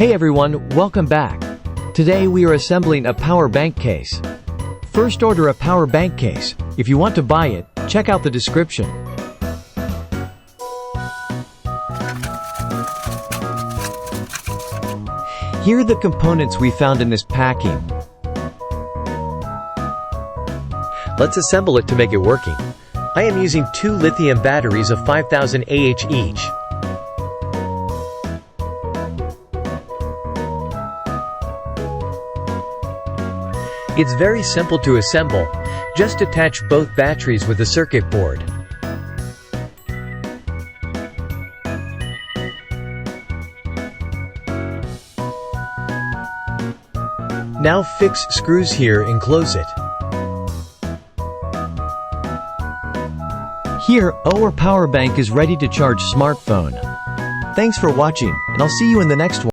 Hey everyone, welcome back. Today we are assembling a power bank case. First, order a power bank case. If you want to buy it, check out the description. Here are the components we found in this packing. Let's assemble it to make it working. I am using 2 lithium batteries of 5000 Ah each. It's very simple to assemble. Just attach both batteries with the circuit board. Now fix screws here and close it. Here, our power bank is ready to charge smartphone. Thanks for watching, and I'll see you in the next one.